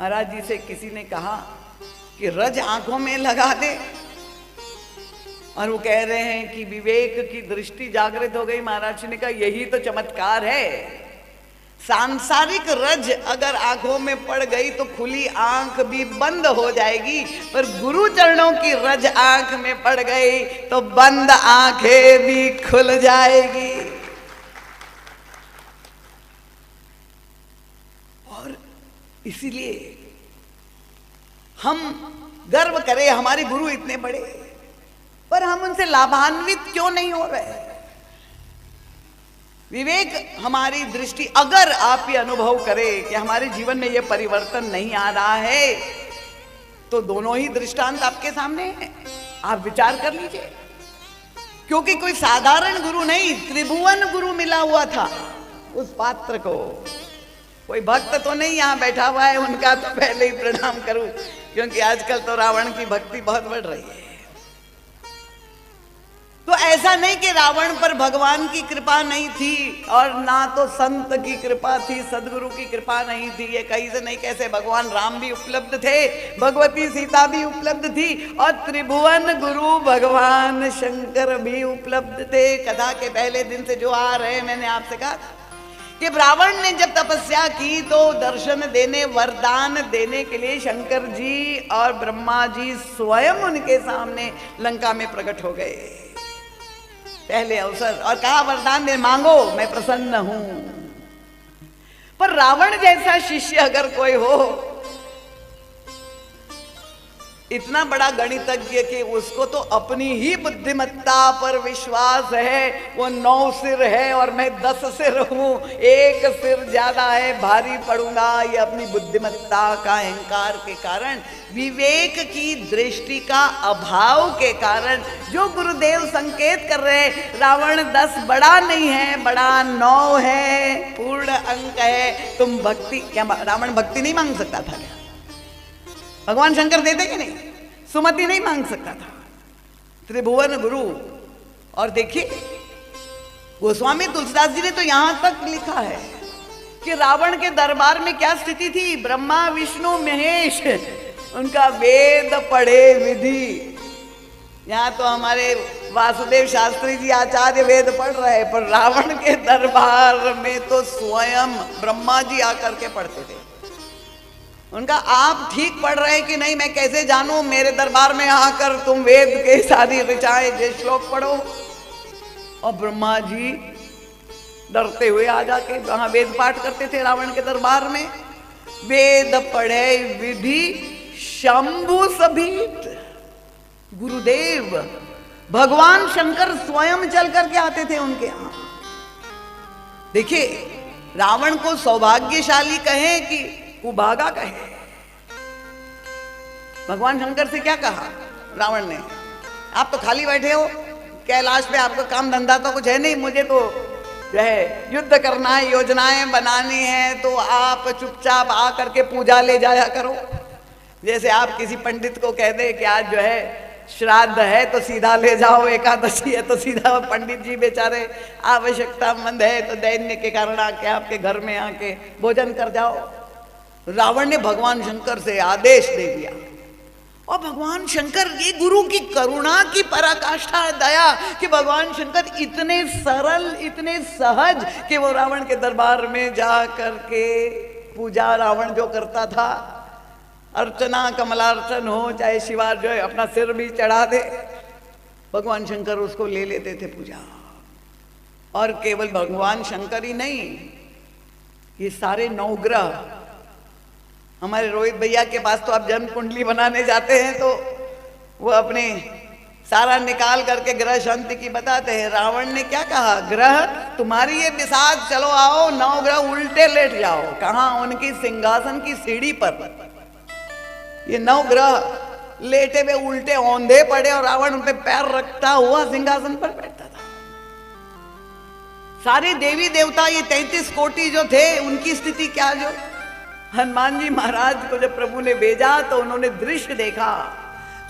महाराज जी से किसी ने कहा कि रज आंखों में लगा दे, और वो कह रहे हैं कि विवेक की दृष्टि जागृत हो गई। महाराज जी ने कहा यही तो चमत्कार है। सांसारिक रज अगर आंखों में पड़ गई तो खुली आंख भी बंद हो जाएगी, पर गुरु चरणों की रज आंख में पड़ गई तो बंद आंखें भी खुल जाएगी। और इसीलिए हम गर्व करें हमारे गुरु इतने बड़े, पर हम उनसे लाभान्वित क्यों नहीं हो रहे। विवेक हमारी दृष्टि, अगर आप ये अनुभव करें कि हमारे जीवन में ये परिवर्तन नहीं आ रहा है, तो दोनों ही दृष्टांत आपके सामने हैं, आप विचार कर लीजिए। क्योंकि कोई साधारण गुरु नहीं, त्रिभुवन गुरु मिला हुआ था उस पात्र को। कोई भक्त तो नहीं यहाँ बैठा हुआ है, उनका तो पहले ही प्रणाम करूं, क्योंकि आजकल तो रावण की भक्ति बहुत बढ़ रही है। तो ऐसा नहीं कि रावण पर भगवान की कृपा नहीं थी और ना तो संत की कृपा थी, सदगुरु की कृपा नहीं थी, ये कहीं से नहीं। कैसे भगवान राम भी उपलब्ध थे, भगवती सीता भी उपलब्ध थी, और त्रिभुवन गुरु भगवान शंकर भी उपलब्ध थे। कथा के पहले दिन से जो आ रहे, मैंने आपसे कहा कि रावण ने जब तपस्या की तो दर्शन देने, वरदान देने के लिए शंकर जी और ब्रह्मा जी स्वयं उनके सामने लंका में प्रकट हो गए पहले अवसर, और कहा वरदान दे, मांगो, मैं प्रसन्न हूं। पर रावण जैसा शिष्य अगर कोई हो, इतना बड़ा गणितज्ञ कि उसको तो अपनी ही बुद्धिमत्ता पर विश्वास है, वो 9 सिर है और मैं 10 सिर हूं, 1 सिर ज्यादा है, भारी पड़ूंगा, ये अपनी बुद्धिमत्ता का अहंकार के कारण, विवेक की दृष्टि का अभाव के कारण जो गुरुदेव संकेत कर रहे, रावण 10 बड़ा नहीं है, बड़ा 9 है, पूर्ण अंक है। तुम भक्ति, क्या रावण भक्ति नहीं मांग सकता था क्या? भगवान शंकर देते कि नहीं? सुमति नहीं मांग सकता था? त्रिभुवन गुरु। और देखिए गोस्वामी तुलसीदास जी ने तो यहां तक लिखा है कि रावण के दरबार में क्या स्थिति थी। ब्रह्मा विष्णु महेश उनका वेद पढ़े विधि। यहाँ तो हमारे वासुदेव शास्त्री जी आचार्य वेद पढ़ रहे हैं, पर रावण के दरबार में तो स्वयं ब्रह्मा जी आकर के पढ़ते थे। उनका आप ठीक पढ़ रहे कि नहीं मैं कैसे जानूं, मेरे दरबार में आकर तुम वेद के सारी ऋचाएं जे श्लोक पढ़ो। और ब्रह्मा जी डरते हुए आ जाके वहां वेद पाठ करते थे रावण के दरबार में। वेद पढ़े विधि शंभु सभीत। गुरुदेव भगवान शंकर स्वयं चल करके आते थे उनके यहां। देखिए रावण को सौभाग्यशाली कहे कि कुभागा कहे। भगवान शंकर से क्या कहा रावण ने? आप तो खाली बैठे हो कैलाश पे, आपका काम धंधा तो कुछ है नहीं, मुझे तो जो है युद्ध करना है, योजनाएं बनानी है, तो आप चुपचाप आ करके पूजा ले जाया करो। जैसे आप किसी पंडित को कह दे कि आज जो है श्राद्ध है तो सीधा ले जाओ, एकादशी है तो सीधा, पंडित जी बेचारे आवश्यकतामंद है तो दैन्य के कारण आके आपके घर में आके भोजन कर जाओ। रावण ने भगवान शंकर से आदेश दे दिया, और भगवान शंकर, ये गुरु की करुणा की पराकाष्ठा है, दया, कि भगवान शंकर इतने सरल, इतने सहज कि वो रावण के दरबार में जा करके पूजा रावण जो करता था, अर्चना कमलार्चन हो, चाहे शिवार जो है अपना सिर भी चढ़ा दे, भगवान शंकर उसको ले लेते थे पूजा। और केवल भगवान शंकर ही नहीं, ये सारे 9 ग्रह, हमारे रोहित भैया के पास तो आप जन्म कुंडली बनाने जाते हैं तो वो अपने सारा निकाल करके ग्रह शांति की बताते हैं। रावण ने क्या कहा, ग्रह तुम्हारी ये बिसात, चलो आओ 9 ग्रह उल्टे लेट जाओ। कहाँ? उनकी सिंहासन की सीढ़ी पर ये 9 ग्रह लेटे हुए उल्टे औंधे पड़े, और रावण उन पे पैर रखता हुआ सिंहासन पर बैठता था। सारे देवी देवता ये 33 कोटि जो थे, उनकी स्थिति क्या? जो हनुमान जी महाराज को जब प्रभु ने भेजा तो उन्होंने दृश्य देखा,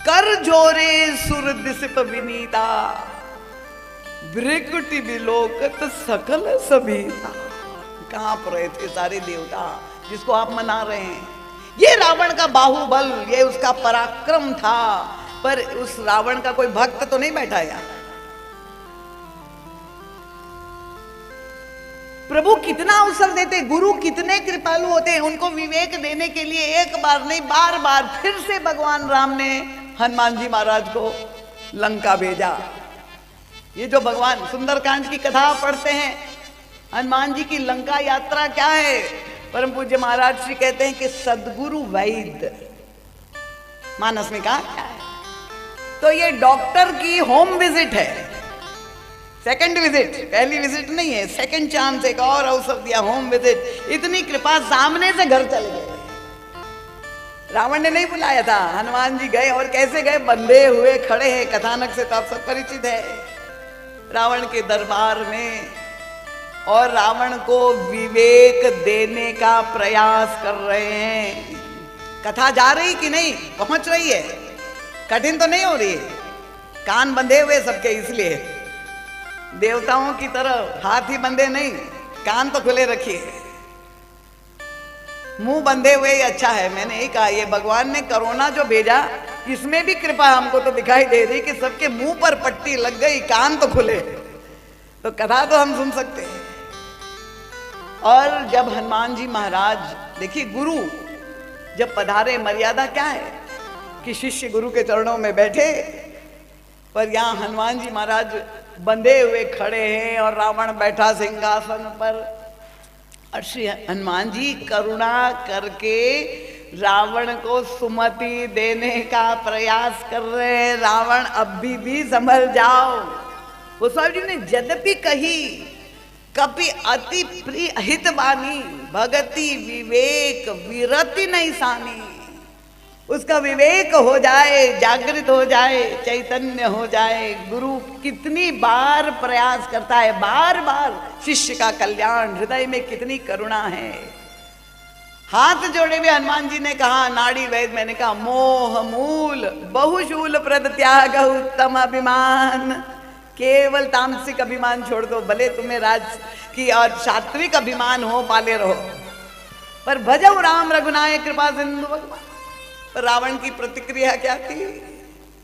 कर जोरे सुर दिसिप विनीता, भृकुटि विलोकत सकल सभीता। कांप रहे थे सारे देवता जिसको आप मना रहे हैं। ये रावण का बाहुबल, ये उसका पराक्रम था, पर उस रावण का कोई भक्त तो नहीं बैठा यार। प्रभु कितना अवसर देते, गुरु कितने कृपालु होते हैं, उनको विवेक देने के लिए एक बार नहीं बार बार फिर से भगवान राम ने हनुमान जी महाराज को लंका भेजा। ये जो भगवान सुंदरकांड की कथा पढ़ते हैं, हनुमान जी की लंका यात्रा क्या है, परम पूज्य महाराज श्री कहते हैं कि सदगुरु वैद्य, मानस में कहा क्या है, तो ये डॉक्टर की होम विजिट है, सेकंड विजिट, पहली विजिट नहीं है, सेकंड चांस, एक और अवसर दिया, होम विजिट। इतनी कृपा, सामने से घर चले गए, रावण ने नहीं बुलाया था, हनुमान जी गए, और कैसे गए, बंधे हुए खड़े हैं, कथानक से तो आप सब परिचित है, रावण के दरबार में, और रावण को विवेक देने का प्रयास कर रहे हैं। कथा जा रही कि नहीं, पहुंच रही है, कठिन तो नहीं हो रही है, कान बंधे हुए सबके, इसलिए देवताओं की तरह हाथ ही बंधे नहीं, कान तो खुले रखिए, मुंह बंधे हुए ही अच्छा है। मैंने यही कहा, ये भगवान ने कोरोना जो भेजा, इसमें भी कृपा हमको तो दिखाई दे रही कि सबके मुंह पर पट्टी लग गई, कान तो खुले, तो कथा तो हम सुन सकते हैं। और जब हनुमान जी महाराज, देखिए गुरु जब पधारे, मर्यादा क्या है कि शिष्य गुरु के चरणों में बैठे, पर यहाँ हनुमान जी महाराज बंधे हुए खड़े हैं और रावण बैठा सिंहासन पर, और श्री हनुमान जी करुणा करके रावण को सुमति देने का प्रयास कर रहे हैं, रावण अभी भी संभल जाओ। गोस्वामी जी ने यद्यपि कही, कपि अति प्रिय हित बानी, भगति विवेक विरति नहीं सानी, उसका विवेक हो जाए, जागृत हो जाए, चैतन्य हो जाए। गुरु कितनी बार प्रयास करता है, बार बार शिष्य का कल्याण, हृदय में कितनी करुणा है। हाथ जोड़े हुए हनुमान जी ने कहा, नाड़ी वैद, मैंने कहा मोह मूल बहुशूल प्रद त्याग उत्तम अभिमान, केवल तामसिक अभिमान छोड़ दो, भले तुम्हें राज की और सात्विक अभिमान हो, पाले रहो, पर भजो राम रघुनायक कृपा सिंधु भगवान। पर रावण की प्रतिक्रिया क्या थी,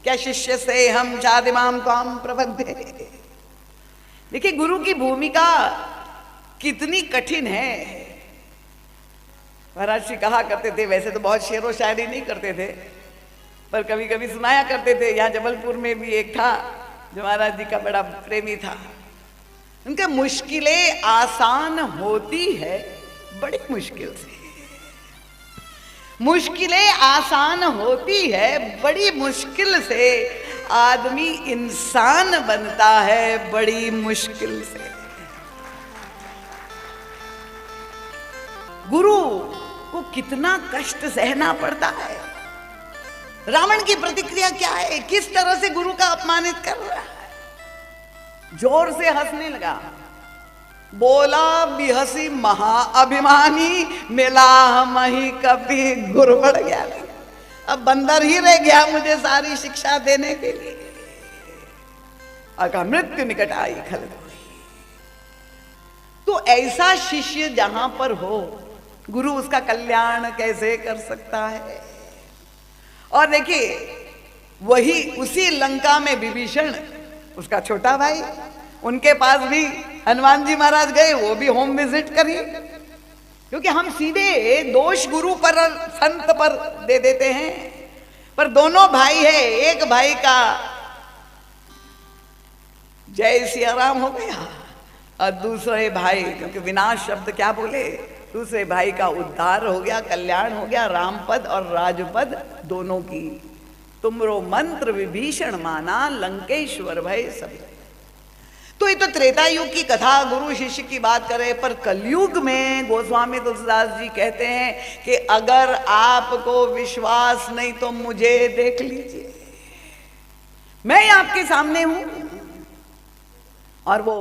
क्या शिष्य से हम शादिमाम काम प्रबंधे। देखिए गुरु की भूमिका कितनी कठिन है। महाराज जी कहा करते थे, वैसे तो बहुत शेरो शायरी नहीं करते थे, पर कभी कभी सुनाया करते थे। यहाँ जबलपुर में भी एक था जो महाराज जी का बड़ा प्रेमी था, उनके मुश्किलें आसान होती है बड़ी मुश्किल से, मुश्किलें आसान होती है बड़ी मुश्किल से, आदमी इंसान बनता है बड़ी मुश्किल से। गुरु को कितना कष्ट सहना पड़ता है। रावण की प्रतिक्रिया क्या है, किस तरह से गुरु का अपमानित कर रहा है। जोर से हंसने लगा, बोला बिहसी महाअभिमानी, मिला मही कभी गुरबड़ गया, अब बंदर ही रह गया मुझे सारी शिक्षा देने के लिए। अगर मृत्यु निकट आई खल। तो ऐसा शिष्य जहां पर हो, गुरु उसका कल्याण कैसे कर सकता है। और देखिए वही उसी लंका में विभीषण, उसका छोटा भाई, उनके पास भी हनुमान जी महाराज गए, वो भी होम विजिट करी, क्योंकि हम सीधे दोष गुरु पर, संत पर दे देते हैं। पर दोनों भाई है, एक भाई का जय सिया राम हो गया, और दूसरे भाई, क्योंकि विनाश शब्द क्या बोले, दूसरे भाई का उद्धार हो गया, कल्याण हो गया, रामपद और राजपद दोनों की। तुमरो मंत्र विभीषण माना, लंकेश्वर भय सब। तो ये तो त्रेता युग की कथा, गुरु शिष्य की बात करें, पर कलयुग में गोस्वामी तुलसीदास जी कहते हैं कि अगर आपको विश्वास नहीं तो मुझे देख लीजिए, मैं आपके सामने हूं। और वो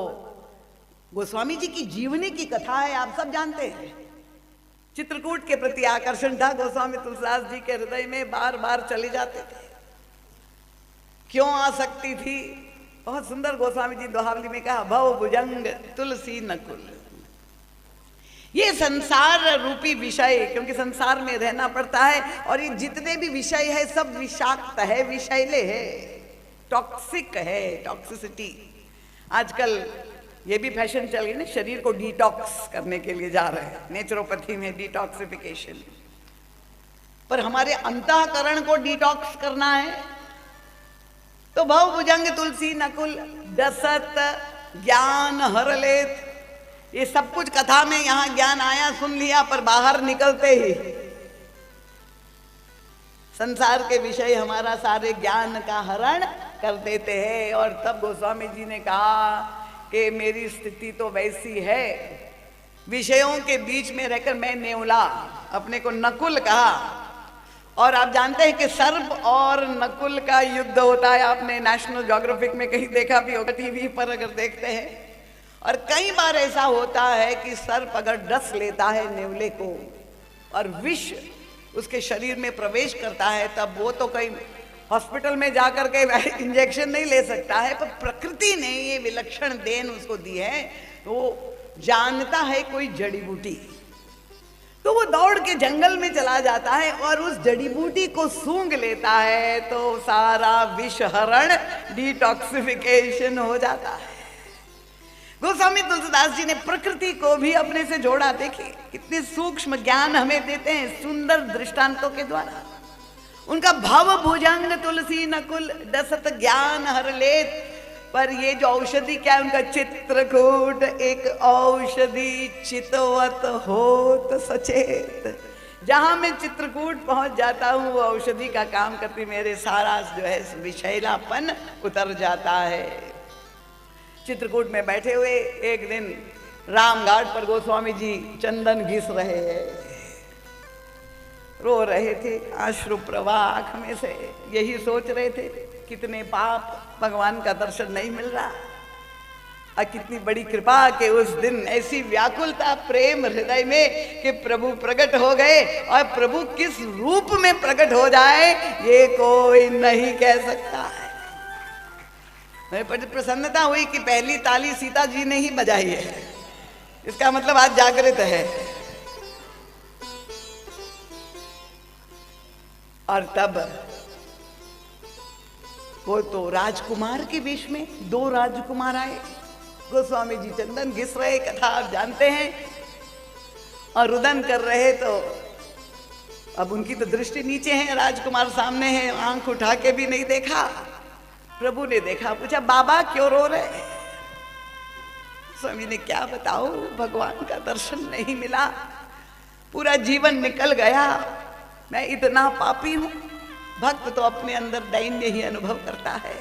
गोस्वामी जी की जीवनी की कथा है, आप सब जानते हैं। चित्रकूट के प्रति आकर्षण था गोस्वामी तुलसीदास जी के हृदय में, बार बार चले जाते थे। क्यों आसक्ति थी, बहुत सुंदर गोस्वामी जी दोहावली में कहा, भव भुजंग तुलसी नकुल। ये संसार रूपी विषय, क्योंकि संसार में रहना पड़ता है और ये जितने भी विषय है सब विषाक्त है, विषैले है, टॉक्सिक है, टॉक्सिसिटी। आजकल ये भी फैशन चल गई ना, शरीर को डिटॉक्स करने के लिए जा रहे हैं, नेचुरोपैथी में डिटॉक्सिफिकेशन। पर हमारे अंतःकरण को डिटॉक्स करना है तो भव भुजंग तुलसी नकुल डसत ज्ञान हर लेत। ये सब कुछ कथा में यहां ज्ञान आया, सुन लिया, पर बाहर निकलते ही संसार के विषय हमारा सारे ज्ञान का हरण कर देते हैं। और तब गोस्वामी जी ने कहा कि मेरी स्थिति तो वैसी है, विषयों के बीच में रहकर मैं नेवला, अपने को नकुल कहा। और आप जानते हैं कि सर्प और नकुल का युद्ध होता है, आपने नेशनल ज्योग्राफिक में कहीं देखा भी होगा, टीवी पर अगर देखते हैं। और कई बार ऐसा होता है कि सर्प अगर डस लेता है नेवले को और विष उसके शरीर में प्रवेश करता है, तब वो तो कहीं हॉस्पिटल में जाकर के इंजेक्शन नहीं ले सकता है, पर प्रकृति ने ये विलक्षण देन उसको दी है। वो जानता है कोई जड़ी बूटी, तो वो दौड़ के जंगल में चला जाता है और उस जड़ी बूटी को सूंघ लेता है, तो सारा विष हरण, डिटॉक्सिफिकेशन हो जाता है। गोस्वामी तुलसीदास जी ने प्रकृति को भी अपने से जोड़ा। देखिए कितने सूक्ष्म ज्ञान हमें देते हैं सुंदर दृष्टांतों के द्वारा। उनका भव भुजंग तुलसी नकुल डसत ज्ञान हर लेत। पर ये जो औषधि क्या है उनका, चित्रकूट एक औषधि चितवत होत सचेत। जहां मैं चित्रकूट पहुंच जाता हूं वो औषधि का काम करती, मेरे सारा जो है विषैलापन उतर जाता है। चित्रकूट में बैठे हुए एक दिन रामघाट पर गोस्वामी जी चंदन घिस रहे हैं, रो रहे थे, आश्रु प्रवाह आंख में से, यही सोच रहे थे कितने पाप, भगवान का दर्शन नहीं मिल रहा, और कितनी बड़ी कृपा कि उस दिन ऐसी व्याकुलता प्रेम हृदय में कि प्रभु प्रकट हो गए। और प्रभु किस रूप में प्रकट हो जाए ये कोई नहीं कह सकता है। मेरे बड़ी प्रसन्नता हुई कि पहली ताली सीता जी ने ही बजाई है, इसका मतलब आज जागृत है। और तब वो तो राजकुमार के वेश में दो राजकुमार आए, गोस्वामी जी चंदन घिस रहे, कथा आप जानते हैं, और रुदन कर रहे। तो अब उनकी तो दृष्टि नीचे है, राजकुमार सामने है, आंख उठा के भी नहीं देखा। प्रभु ने देखा, पूछा बाबा क्यों रो रहे? स्वामी ने क्या बताओ, भगवान का दर्शन नहीं मिला, पूरा जीवन निकल गया, मैं इतना पापी हूं। भक्त तो अपने अंदर दैन्य ही अनुभव करता है।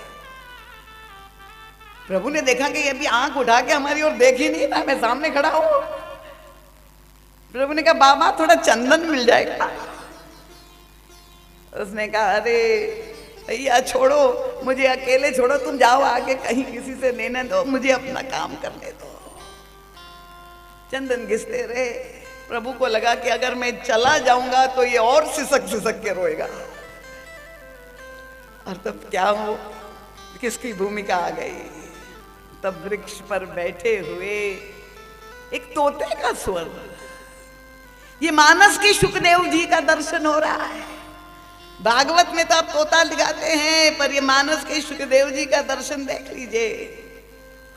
प्रभु ने देखा कि ये भी आंख उठा के हमारी ओर देख ही नहीं रहा, मैं सामने खड़ा हूं। प्रभु ने कहा बाबा थोड़ा चंदन मिल जाएगा। उसने कहा अरे भैया छोड़ो, मुझे अकेले छोड़ो, तुम जाओ आगे कहीं किसी से लेने दो, मुझे अपना काम करने दो। चंदन घिसते रहे। प्रभु को लगा कि अगर मैं चला जाऊंगा तो ये और सिसक सिसक के रोएगा। और तब क्या हो, किसकी भूमिका आ गई? तब वृक्ष पर बैठे हुए एक तोते का स्वर, ये मानस के शुकदेव जी का दर्शन हो रहा है। भागवत में तो आप तोता दिखाते हैं, पर ये मानस के शुकदेव जी का दर्शन देख लीजिए।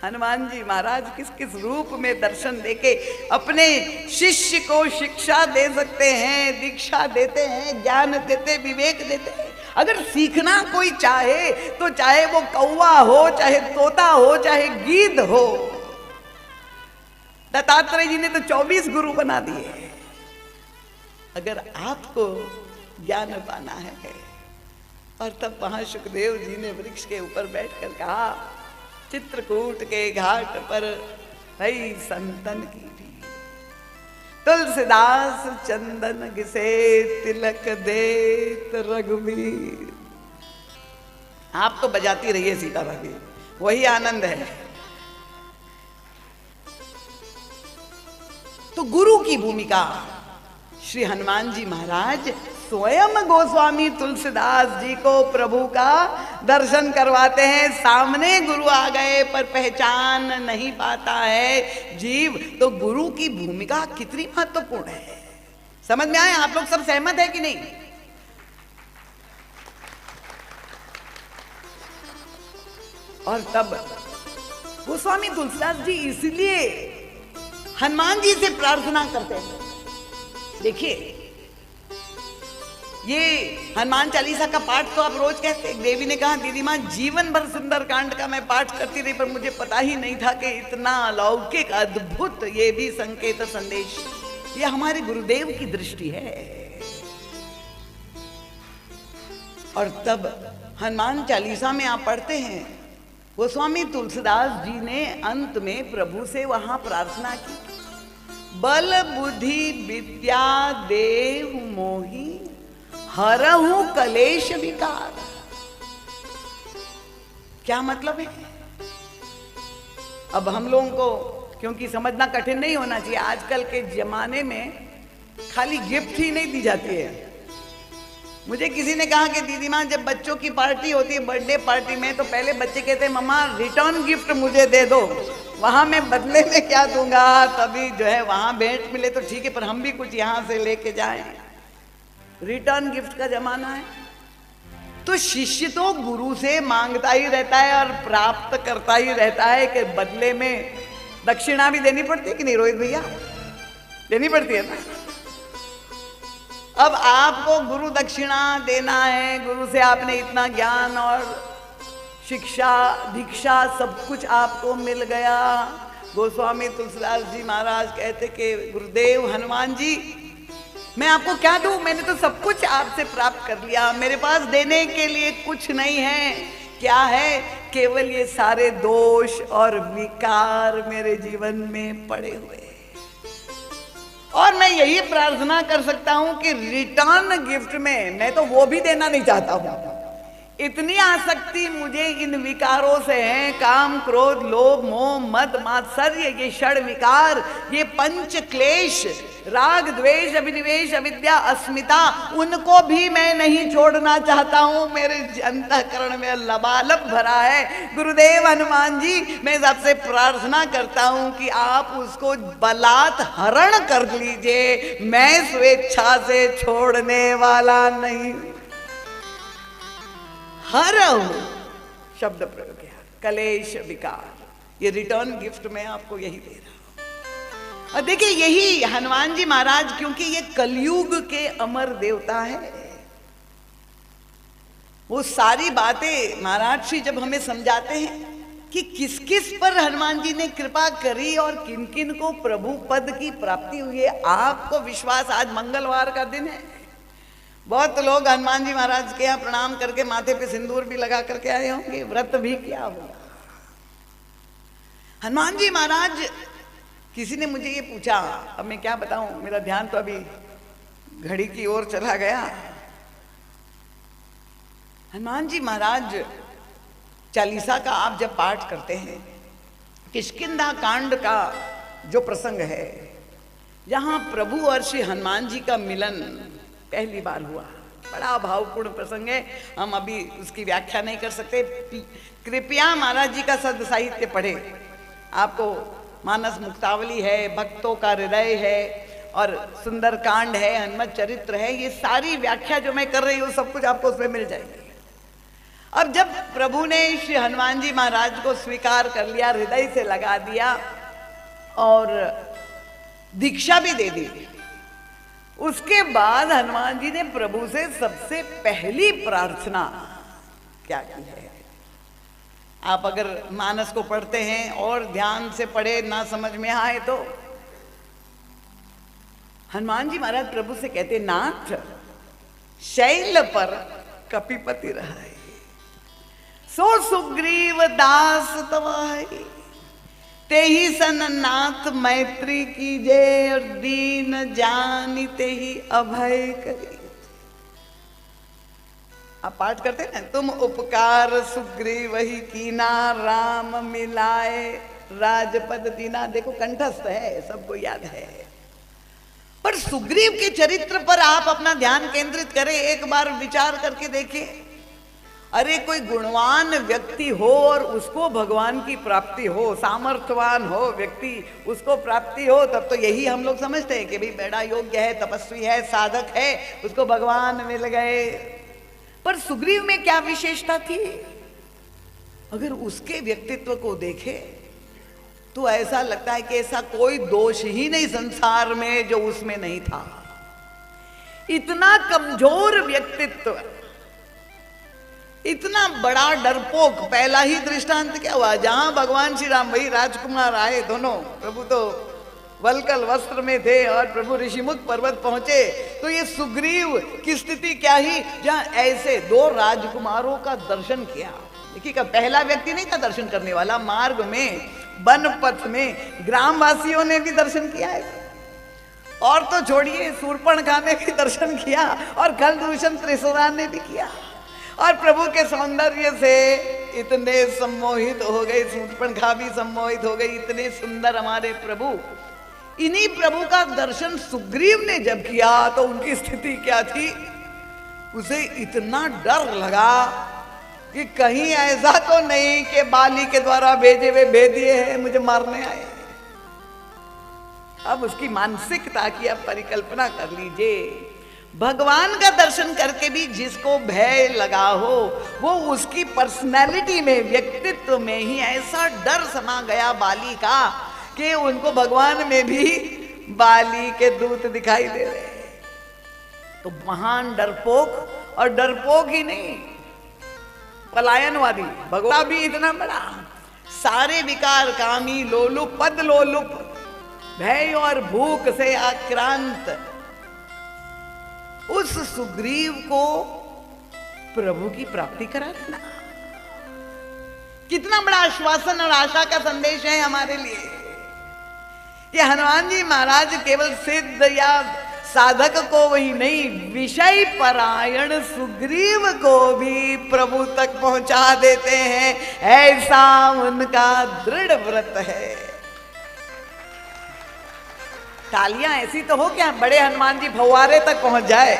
हनुमान जी महाराज किस किस रूप में दर्शन देके अपने शिष्य को शिक्षा दे सकते हैं, दीक्षा देते हैं, ज्ञान देते, विवेक देते हैं। अगर सीखना कोई चाहे तो चाहे वो कौवा हो, चाहे तोता हो, चाहे गीध हो। दत्तात्रेय जी ने तो 24 गुरु बना दिए। अगर आपको ज्ञान पाना है। और तब वहां सुखदेव जी ने वृक्ष के ऊपर बैठकर कहा, चित्रकूट के घाट पर भई संतन की भी तुलसीदास चंदन घिसे तिलक देत रघुवीर। आप तो बजाती रहिए सीता भाभी, वही आनंद है। तो गुरु की भूमिका, श्री हनुमान जी महाराज स्वयं गोस्वामी तुलसीदास जी को प्रभु का दर्शन करवाते हैं। सामने गुरु आ गए पर पहचान नहीं पाता है जीव। तो गुरु की भूमिका कितनी महत्वपूर्ण है, समझ में आए? आप लोग सब सहमत है कि नहीं? और तब गोस्वामी तुलसीदास जी इसलिए हनुमान जी से प्रार्थना करते हैं। देखिए, ये हनुमान चालीसा का पाठ तो आप रोज कहते हैं। देवी ने कहा, दीदी माँ जीवन भर सुंदर कांड का मैं पाठ करती रही, पर मुझे पता ही नहीं था कि इतना अलौकिक अद्भुत ये भी संकेत संदेश, ये हमारे गुरुदेव की दृष्टि है। और तब हनुमान चालीसा में आप पढ़ते हैं, गोस्वामी तुलसीदास जी ने अंत में प्रभु से वहां प्रार्थना की, बल बुद्धि विद्या देव मोहि हरहु कलेश विकार। क्या मतलब है? अब हम लोगों को क्योंकि समझना कठिन नहीं होना चाहिए, आजकल के जमाने में खाली गिफ्ट ही नहीं दी जाती है। मुझे किसी ने कहा कि दीदी माँ जब बच्चों की पार्टी होती है, बर्थडे पार्टी में, तो पहले बच्चे कहते हैं मम्मा रिटर्न गिफ्ट मुझे दे दो, वहां मैं बदले में क्या दूंगा, तभी जो है वहां भेंट मिले तो ठीक है, पर हम भी कुछ यहां से लेके जाएं। रिटर्न गिफ्ट का जमाना है। तो शिष्य तो गुरु से मांगता ही रहता है और प्राप्त करता ही रहता है कि बदले में दक्षिणा भी देनी पड़ती है कि नहीं रोहित भैया? देनी पड़ती है ना। अब आपको गुरु दक्षिणा देना है, गुरु से आपने इतना ज्ञान और शिक्षा दीक्षा सब कुछ आपको मिल गया। गोस्वामी तुलसीदास जी महाराज कहते कि गुरुदेव हनुमान जी, मैं आपको क्या दूं? मैंने तो सब कुछ आपसे प्राप्त कर लिया, मेरे पास देने के लिए कुछ नहीं है। क्या है? केवल ये सारे दोष और विकार मेरे जीवन में पड़े हुए। और मैं यही प्रार्थना कर सकता हूं कि रिटर्न गिफ्ट में मैं तो वो भी देना नहीं चाहता हूं। इतनी आसक्ति मुझे इन विकारों से है, काम क्रोध लोभ मोह मद मात्सर्य, ये षड विकार, ये पंच क्लेश, राग द्वेष अभिनिवेश अविद्या अस्मिता, उनको भी मैं नहीं छोड़ना चाहता हूं। मेरे अंतःकरण में लबालब भरा है। गुरुदेव हनुमान जी, मैं सबसे प्रार्थना करता हूं कि आप उसको बलात् हरण कर लीजिए, मैं स्वेच्छा से छोड़ने वाला नहीं। हर शब्द प्रयोग किया, कलेश विकार, ये रिटर्न गिफ्ट में आपको यही दे रहा हूं। और देखिए, यही हनुमान जी महाराज, क्योंकि ये कलयुग के अमर देवता है, वो सारी बातें महाराज श्री जब हमें समझाते हैं कि किस किस पर हनुमान जी ने कृपा करी और किन किन को प्रभु पद की प्राप्ति हुई है। आपको विश्वास, आज मंगलवार का दिन है, बहुत लोग हनुमान जी महाराज के यहाँ प्रणाम करके माथे पे सिंदूर भी लगा करके आए होंगे, व्रत भी किया होगा। हनुमान जी महाराज, किसी ने मुझे ये पूछा, अब मैं क्या बताऊं, मेरा ध्यान तो अभी घड़ी की ओर चला गया। हनुमान जी महाराज चालीसा का आप जब पाठ करते हैं, किष्किंधा कांड का जो प्रसंग है, जहां प्रभु और श्री हनुमान जी का मिलन पहली बार हुआ, बड़ा भावपूर्ण प्रसंग है। हम अभी उसकी व्याख्या नहीं कर सकते। कृपया महाराज जी का सद साहित्य पढ़े, आपको मानस मुक्तावली है, भक्तों का हृदय है, और सुंदर कांड है, हनुमत चरित्र है। ये सारी व्याख्या जो मैं कर रही हूँ सब कुछ आपको उसमें मिल जाएगी। अब जब प्रभु ने श्री हनुमान जी महाराज को स्वीकार कर लिया, हृदय से लगा दिया और दीक्षा भी दे दी, उसके बाद हनुमान जी ने प्रभु से सबसे पहली प्रार्थना क्या की है? आप अगर मानस को पढ़ते हैं और ध्यान से पढ़े, ना समझ में आए तो हनुमान जी महाराज प्रभु से कहते, नाथ शैल पर कपिपति रहाए, सो सुग्रीव दास तवाई, तेहि सन नाथ मैत्री कीजे, और दीन जानी तेहि अभय करी। आप पाठ करते हैं ना, तुम उपकार सुग्रीव ही कीना, राम मिलाए राजपद दीना। देखो कंठस्थ है, सबको याद है। पर सुग्रीव के चरित्र पर आप अपना ध्यान केंद्रित करें, एक बार विचार करके देखिए। अरे कोई गुणवान व्यक्ति हो और उसको भगवान की प्राप्ति हो, सामर्थ्यवान हो व्यक्ति, उसको प्राप्ति हो, तब तो यही हम लोग समझते हैं कि भाई बड़ा योग्य है, तपस्वी है, साधक है, उसको भगवान मिल गए। पर सुग्रीव में क्या विशेषता थी? अगर उसके व्यक्तित्व को देखे तो ऐसा लगता है कि ऐसा कोई दोष ही नहीं संसार में जो उसमें नहीं था। इतना कमजोर व्यक्तित्व, इतना बड़ा डरपोक। पहला ही दृष्टांत क्या हुआ, जहां भगवान श्री राम वही राजकुमार आए, दोनों प्रभु तो वलकल वस्त्र में थे और प्रभु ऋषिमुख पर्वत पहुंचे, तो ये सुग्रीव की स्थिति क्या ही, जहां ऐसे दो राजकुमारों का दर्शन किया। देखिए, पहला व्यक्ति नहीं था दर्शन करने वाला, मार्ग में, वन पथ में ग्रामवासियों ने भी दर्शन किया है। और तो छोड़िए, शूर्पणखा ने भी दर्शन किया और खलदूषण त्रिशुरा ने भी किया। और प्रभु के सौंदर्य से इतने सम्मोहित हो गए, शूर्पणखा भी सम्मोहित हो गई, इतने सुंदर हमारे प्रभु। इन्हीं प्रभु का दर्शन सुग्रीव ने जब किया तो उनकी स्थिति क्या थी? उसे इतना डर लगा कि कहीं ऐसा तो नहीं कि बाली के द्वारा भेजे हुए भेदिए हैं मुझे मारने आए। अब उसकी मानसिकता की आप परिकल्पना कर लीजिए। भगवान का दर्शन करके भी जिसको भय लगा हो, वो उसकी पर्सनैलिटी में, व्यक्तित्व में ही ऐसा डर समा गया बाली का कि उनको भगवान में भी बाली के दूत दिखाई दे रहे। तो महान डरपोक, और डरपोक ही नहीं, पलायनवादी भगवान भी इतना बड़ा, सारे विकार, कामी, लोलुप, पद लोलुप, भय और भूख से आक्रांत उस सुग्रीव को प्रभु की प्राप्ति करा देना, कितना बड़ा आश्वासन और आशा का संदेश है हमारे लिए। ये हनुमान जी महाराज केवल सिद्ध या साधक को वही नहीं, विषय परायण सुग्रीव को भी प्रभु तक पहुंचा देते हैं, ऐसा उनका दृढ़ व्रत है। तालियां ऐसी तो हो क्या बड़े हनुमान जी फव्वारे तक पहुंच जाए।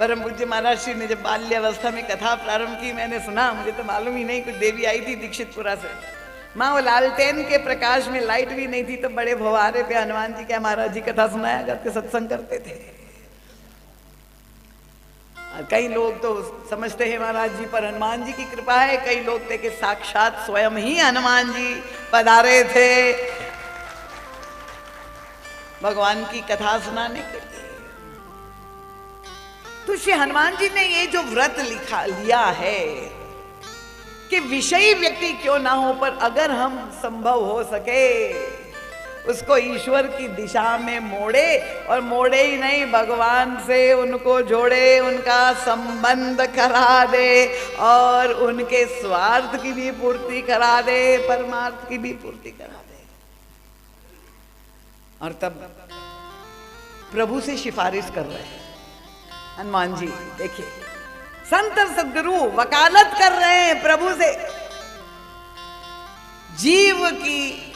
परम पूज्य महाराज श्री ने जब बाल्यावस्था में कथा प्रारंभ की, मैंने सुना, मुझे तो मालूम ही नहीं, कुछ देवी आई थी दीक्षितपुरा से, माँ वो लालटेन के प्रकाश में, लाइट भी नहीं थी, तो बड़े फव्वारे पे हनुमान जी क्या महाराज जी कथा सुनाया करके सत्संग करते थे। कई लोग तो समझते हैं महाराज जी पर हनुमान जी की कृपा है, कई लोग थे कि साक्षात स्वयं ही हनुमान जी पधारे थे भगवान की कथा सुनाने के लिए। तो श्री हनुमान जी ने ये जो व्रत लिया है कि विषयी व्यक्ति क्यों ना हो, पर अगर हम संभव हो सके उसको ईश्वर की दिशा में मोड़े, और मोड़े ही नहीं, भगवान से उनको जोड़े, उनका संबंध करा दे और उनके स्वार्थ की भी पूर्ति करा दे, परमार्थ की भी पूर्ति करा दे। और तब प्रभु से सिफारिश कर रहे हैं हनुमान जी। देखिए, संत सदगुरु वकालत कर रहे हैं प्रभु से। जीव की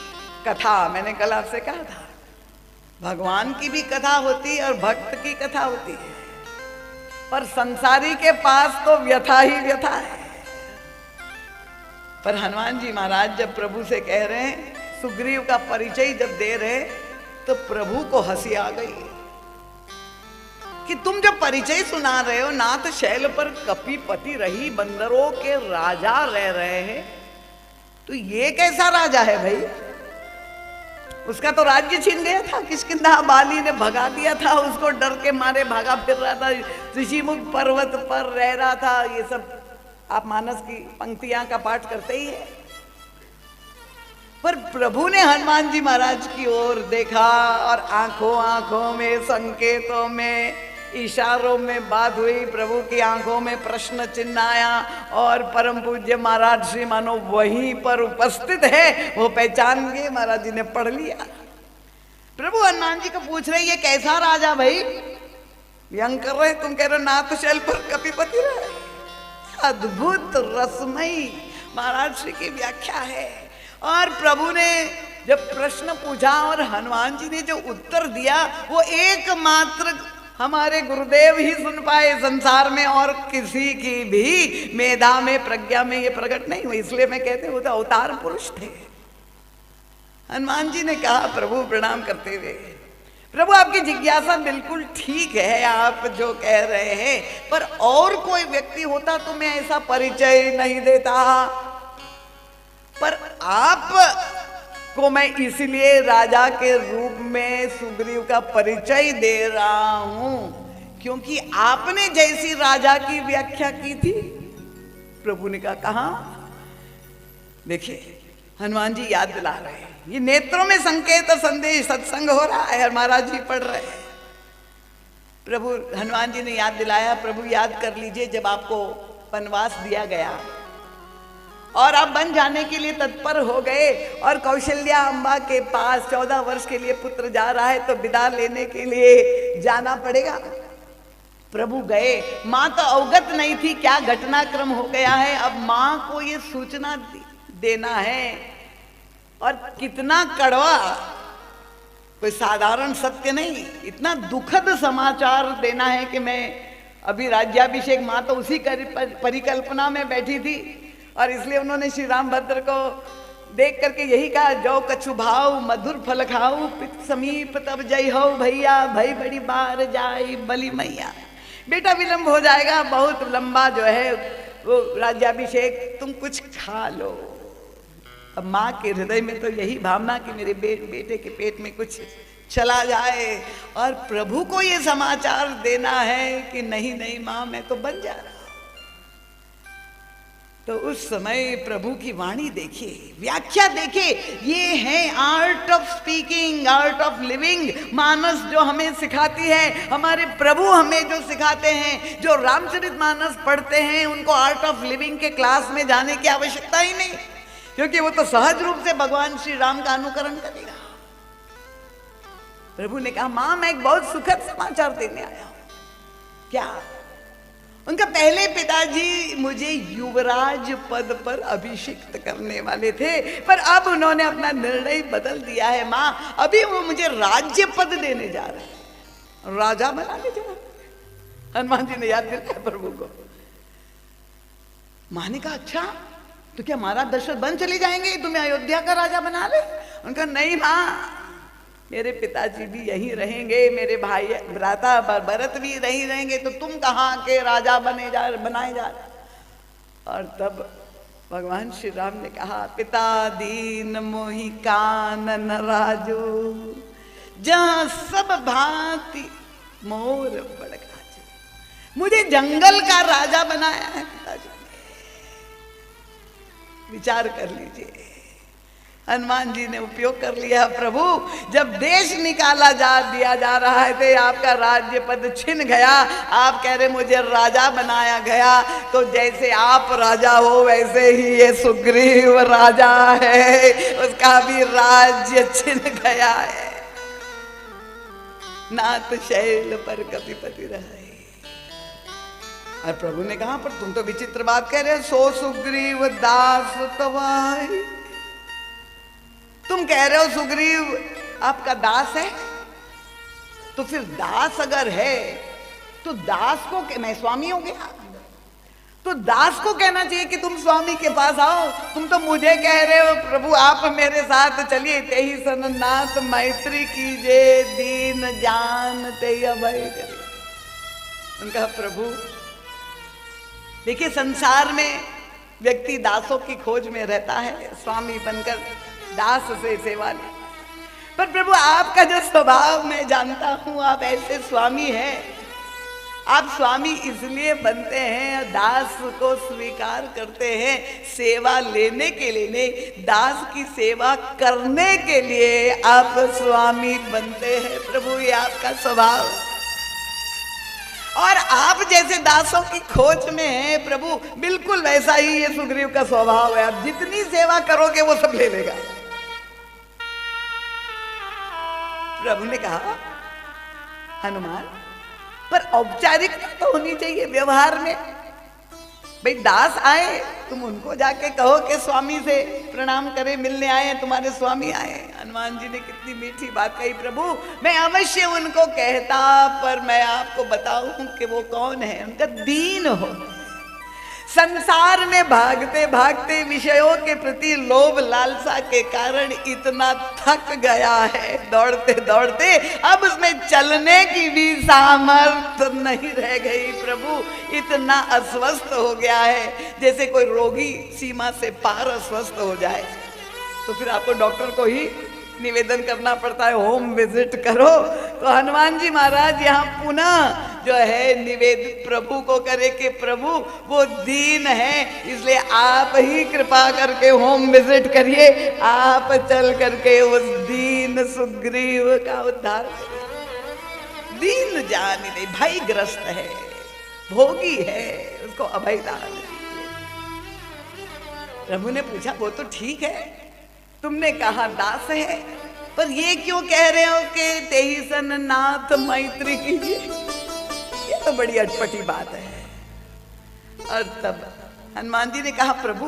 कथा, मैंने कल आपसे कहा था, भगवान की भी कथा होती है और भक्त की कथा होती है, पर संसारी के पास तो व्यथा ही व्यथा है। पर हनुमान जी महाराज जब प्रभु से कह रहे हैं, सुग्रीव का परिचय जब दे रहे, तो प्रभु को हंसी आ गई कि तुम जब परिचय सुना रहे हो, नाथ शैल पर कपिपति रही, बंदरों के राजा रह रहे हैं, तो ये कैसा राजा है भाई? उसका तो राज्य छीन गया था, किष्किंधा बाली ने भगा दिया था उसको, डर के मारे भागा फिर रहा था, ऋषिमुख पर्वत पर रह रहा था। ये सब आप मानस की पंक्तियां का पाठ करते ही है। पर प्रभु ने हनुमान जी महाराज की ओर देखा और आंखों आंखों में, संकेतों में, इशारों में बात हुई, प्रभु की आंखों में प्रश्न चिन्ह आया, और परम पूज्य महाराज श्री मानो वहीं पर उपस्थित है, वो पहचान गए। महाराज जी ने पढ़ लिया। प्रभु हनुमान जी को पूछ रहे, ये कैसा राजा भाई? व्यंग कर रहे, तुम कह रहे हो नाथ शैल पर कपिपति रहे। अद्भुत रसमयी महाराज श्री की व्याख्या है। और प्रभु ने जब प्रश्न पूछा और हनुमान जी ने जो उत्तर दिया वो एकमात्र हमारे गुरुदेव ही सुन पाए संसार में, और किसी की भी मेधा में प्रज्ञा में ये प्रकट नहीं हुई। इसलिए मैं कहते वो तो अवतार पुरुष थे। हनुमान जी ने कहा प्रभु प्रणाम करते हुए, प्रभु आपकी जिज्ञासा बिल्कुल ठीक है, आप जो कह रहे हैं, पर और कोई व्यक्ति होता तो मैं ऐसा परिचय नहीं देता, पर आप को मैं इसलिए राजा के रूप में सुग्रीव का परिचय दे रहा हूं क्योंकि आपने जैसी राजा की व्याख्या की थी। प्रभु ने कहा देखिए हनुमान जी याद दिला रहे हैं, ये नेत्रों में संकेत और संदेश सत्संग हो रहा है और महाराज जी पढ़ रहे हैं। प्रभु हनुमान जी ने याद दिलाया, प्रभु याद कर लीजिए जब आपको वनवास दिया गया और आप बन जाने के लिए तत्पर हो गए और कौशल्या अम्बा के पास 14 वर्ष के लिए पुत्र जा रहा है तो विदा लेने के लिए जाना पड़ेगा। प्रभु गए, माँ तो अवगत नहीं थी क्या घटनाक्रम हो गया है, अब माँ को ये सूचना देना है और कितना कड़वा, कोई साधारण सत्य नहीं, इतना दुखद समाचार देना है कि मैं अभी राज्याभिषेक, माँ तो उसी परिकल्पना में बैठी थी और इसलिए उन्होंने श्री रामभद्र को देख करके यही कहा, जो कछु भाव मधुर फल खाऊ पित समीप तब जय हो भैया, भई बड़ी बार जाई बलि मैया। बेटा विलंब हो जाएगा, बहुत लंबा जो है वो राज्याभिषेक, तुम कुछ खा लो। अब माँ के हृदय में तो यही भावना कि मेरे बेटे के पेट में कुछ चला जाए और प्रभु को ये समाचार देना है कि नहीं नहीं माँ मैं तो बन जा रहा। तो उस समय प्रभु की वाणी देखिए, व्याख्या देखिए, ये है art of speaking, art of living. Manas जो हमें सिखाती है, हमारे प्रभु हमें जो सिखाते हैं, जो रामचरित मानस पढ़ते हैं, उनको आर्ट ऑफ लिविंग के क्लास में जाने की आवश्यकता ही नहीं, क्योंकि वो तो सहज रूप से भगवान श्री राम का अनुकरण करेगा। प्रभु ने कहा मां मैं एक बहुत सुखद समाचार देने आया हूं। क्या? उनका पहले पिताजी मुझे युवराज पद पर अभिषिक्त करने वाले थे, पर अब उन्होंने अपना निर्णय बदल दिया है। मां अभी वो मुझे राज्य पद देने जा रहे हैं, राजा बनाने जा रहे हैं। हनुमान जी ने याद दिलाया प्रभु को। मां ने कहा अच्छा तो क्या महाराज दशरथ बन चले जाएंगे, तुम्हें अयोध्या का राजा बना ले? उनका नहीं मां, मेरे पिताजी भी यहीं रहेंगे, मेरे भाई भ्राता भरत भी यहीं रहेंगे, तो तुम कहाँ के राजा बनाए जा रहे। और तब भगवान श्री राम ने कहा पिता दीन मोहि कानन राजो, जहां सब भांति मोर बड़गाजे। मुझे जंगल का राजा बनाया है पिताजी ने। विचार कर लीजिए, हनुमान जी ने उपयोग कर लिया। प्रभु जब देश निकाला दिया जा रहा है तो आपका राज्य पद छिन गया, आप कह रहे मुझे राजा बनाया गया, तो जैसे आप राजा हो वैसे ही ये सुग्रीव राजा है, उसका भी राज्य छिन गया है। नाथ शैल पर कपिपति रहे। और प्रभु ने कहा पर तुम तो विचित्र बात कह रहे हो, सो सुग्रीव दास तवाई। तुम कह रहे हो सुग्रीव आपका दास है, तो फिर दास अगर है तो दास को मैं स्वामी हो गया, तो दास को कहना चाहिए कि तुम स्वामी के पास आओ। तुम तो मुझे कह रहे हो प्रभु आप मेरे साथ चलिए, तेहि सननाथ मैत्री कीजे, दीन जान ते अभय करे। उनका प्रभु देखिए संसार में व्यक्ति दासों की खोज में रहता है, स्वामी बनकर दास से सेवा ले, पर प्रभु आपका जो स्वभाव मैं जानता हूं, आप ऐसे स्वामी हैं। आप स्वामी इसलिए बनते हैं, दास को स्वीकार करते हैं सेवा लेने के लिए नहीं, दास की सेवा करने के लिए आप स्वामी बनते हैं। प्रभु ये आपका स्वभाव, और आप जैसे दासों की खोज में हैं प्रभु, बिल्कुल वैसा ही ये सुग्रीव का स्वभाव है। आप जितनी सेवा करोगे वो सब ले लेगा। प्रभु ने कहा हनुमान पर औपचारिकता तो होनी चाहिए व्यवहार में। भाई दास आए, तुम उनको जाके कहो कि स्वामी से प्रणाम करे, मिलने आए हैं, तुम्हारे स्वामी आए। हनुमान जी ने कितनी मीठी बात कही, प्रभु मैं अवश्य उनको कहता, पर मैं आपको बताऊं कि वो कौन है। उनका दीन हो, संसार में भागते भागते विषयों के प्रति लोभ लालसा के कारण इतना थक गया है, दौड़ते दौड़ते अब उसमें चलने की भी सामर्थ्य नहीं रह गई। प्रभु इतना अस्वस्थ हो गया है, जैसे कोई रोगी सीमा से पार अस्वस्थ हो जाए तो फिर आपको डॉक्टर को ही निवेदन करना पड़ता है, होम विजिट करो। तो हनुमान जी महाराज यहाँ पुनः जो है निवेदित प्रभु को करे कि प्रभु वो दीन है, इसलिए आप ही कृपा करके होम विजिट करिए, आप चल करके उस दीन सुग्रीव का उद्धार करिए। दीन जान नहीं, भयग्रस्त है, भोगी है, उसको अभय दान दीजिए। प्रभु ने पूछा वो तो ठीक है, तुमने कहा दास है, पर ये क्यों कह रहे हो कि तेहि सन नाथ मैत्री कीजिए? ये तो बड़ी अटपटी बात है। और तब हनुमान जी ने कहा प्रभु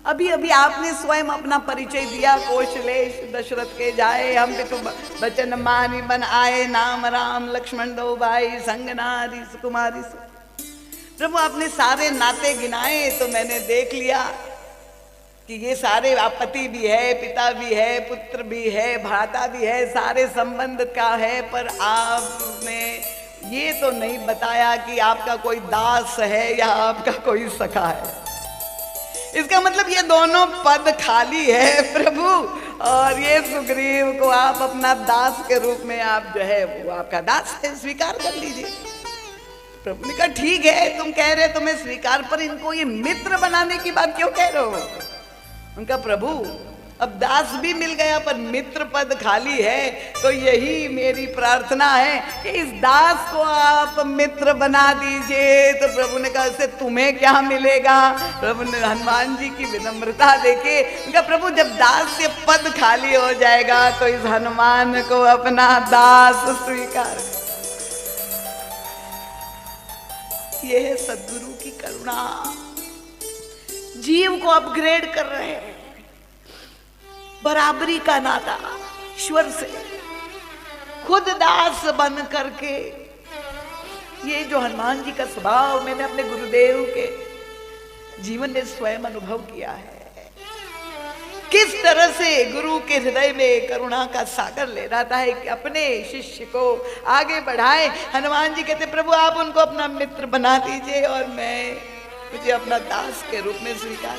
अभी अभी आपने स्वयं अपना परिचय दिया, कौशलेश दशरथ के जाए, हम भी तो बचन मानी बन आए, नाम राम लक्ष्मण दो भाई, संग नारी सुकुमारी। प्रभु आपने सारे नाते गिनाए तो मैंने देख लिया कि ये सारे आप पति भी है, पिता भी है, पुत्र भी है, भ्राता भी है, सारे संबंध का है, पर आपने ये तो नहीं बताया कि आपका कोई दास है या आपका कोई सखा है। इसका मतलब ये दोनों पद खाली है प्रभु, और ये सुग्रीव को आप अपना दास के रूप में आप जो है वो आपका दास है, स्वीकार कर लीजिए। प्रभु ने कहा ठीक है, तुम कह रहे तुम्हें स्वीकार, पर इनको ये मित्र बनाने की बात क्यों कह रहे हो? उनका प्रभु अब दास भी मिल गया पर मित्र पद खाली है, तो यही मेरी प्रार्थना है कि इस दास को आप मित्र बना दीजिए। तो प्रभु ने कहा इससे तुम्हें क्या मिलेगा? प्रभु ने हनुमान जी की विनम्रता देखे उनका प्रभु जब दास से पद खाली हो जाएगा तो इस हनुमान को अपना दास स्वीकार। यह है सद्गुरु की करुणा, जीव को अपग्रेड कर रहे हैं, बराबरी का नाता ईश्वर से, खुद दास बन करके। ये जो हनुमान जी का स्वभाव मैंने अपने गुरुदेव के जीवन में स्वयं अनुभव किया है, किस तरह से गुरु के हृदय में करुणा का सागर ले रहा है कि अपने शिष्य को आगे बढ़ाए। हनुमान जी कहते प्रभु आप उनको अपना मित्र बना दीजिए और मैं मुझे अपना दास के रूप में स्वीकार।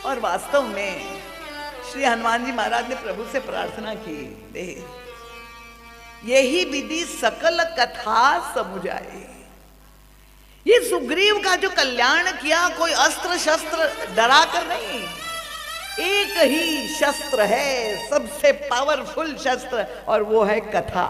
और वास्तव में श्री हनुमान जी महाराज ने प्रभु से प्रार्थना की, दे यही विधि सकल कथा समुझाई। ये सुग्रीव का जो कल्याण किया कोई अस्त्र शस्त्र डरा कर नहीं, एक ही शस्त्र है सबसे पावरफुल शस्त्र, और वो है कथा।